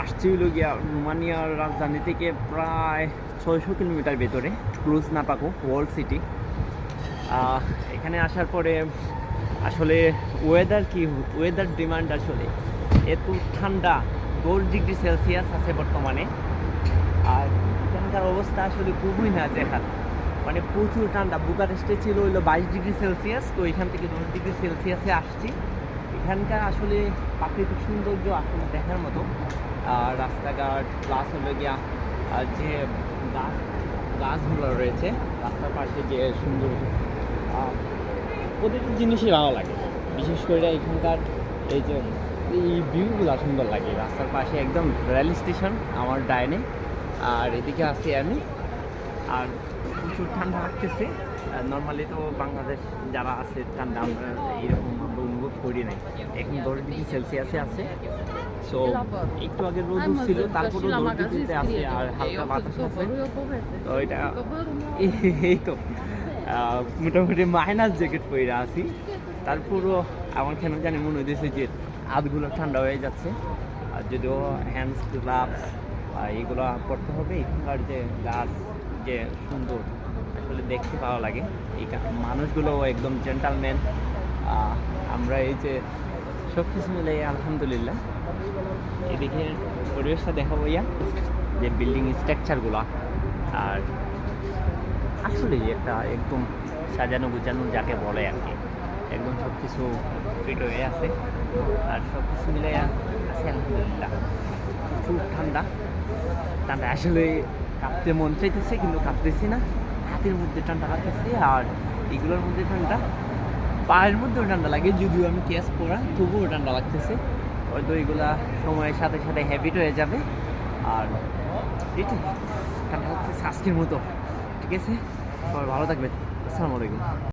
আসছি হলো গিয়া রোমানিয়ার রাজধানী থেকে প্রায় 600 কিলোমিটার ভেতরে ক্লুজ-নাপাকো ওয়ার্ল্ড সিটি। এখানে আসার পরে আসলে ওয়েদার ডিমান্ড আসলে এত ঠান্ডা, 10 ডিগ্রি সেলসিয়াস আছে বর্তমানে। আর এখানকার অবস্থা আসলে খুবই না দেখার, মানে প্রচুর ঠান্ডা। বুকারেস্টে ছিল হইলো 22 ডিগ্রি সেলসিয়াস, তো এখান থেকে 10 ডিগ্রি সেলসিয়াসে আসছি। এখানকার আসলে প্রাকৃতিক সৌন্দর্য আসলে দেখার মতো। রাস্তাঘাট প্লাস হলো গিয়া যে গাছগুলো রয়েছে রাস্তার পাশে, যে সুন্দর প্রতিটি জিনিসই ভালো লাগে। বিশেষ করে এখানকার এই ভিউগুলো সুন্দর লাগে। রাস্তার পাশে একদম রেল স্টেশন আমার ডাইনে, আর এদিকে আছি আমি। আর প্রচুর ঠান্ডা লাগতেছে। নর্মালি তো বাংলাদেশ যারা আছে ঠান্ডা আমরা এইরকম আমরা অনুভব করি নাই। এখন 10 ডিগ্রি সেলসিয়াসে আছে। সো একটু আগে রোদ ছিল, তারপরে 10 ডিগ্রিতে আছে আর হালকা বাতাস আছে। তো এটা এই তো মোটামুটি মাইনাস জ্যাকেট পরে আছি। তারপরও আমার কেন জানি মনে হইতেছে যে হাতগুলো ঠান্ডা হয়ে যাচ্ছে। আর যদিও হ্যান্ডস গ্লাভস এইগুলো পরতে হবে। এখানকার যে গাছ যে সুন্দর, আসলে দেখতে ভালো লাগে। এই মানুষগুলো একদম জেন্টালম্যান। আমরা এই যে সব কিছু মিলে আলহামদুলিল্লাহ। এদিকে পরিবেশটা দেখাবো ইয়া, যে বিল্ডিং স্ট্রাকচারগুলো, আর আসলে একটা একদম সাজানো গুছানো যাকে বলে আর কি, একদম সব কিছু ফিট হয়ে আছে। আর সব কিছু মিলে আছে আলহামদুলিল্লাহ। খুব ঠান্ডা আসলে কাঁপতে মন চাইতেছে, কিন্তু কাঁপতেছি না। হাতের মধ্যে ঠান্ডা লাগতেছে, আর এগুলোর মধ্যে ঠান্ডা, পায়ের মধ্যেও ঠান্ডা লাগে। যদিও আমি ক্যাশ পরা, তবুও ঠান্ডা লাগতেছে। হয়তো এগুলা সময়ের সাথে সাথে হ্যাবিট হয়ে যাবে। আর এটাই ঠান্ডা হচ্ছে আজকের মতো। ঠিক আছে, সবাই ভালো থাকবেন। আসসালামু আলাইকুম।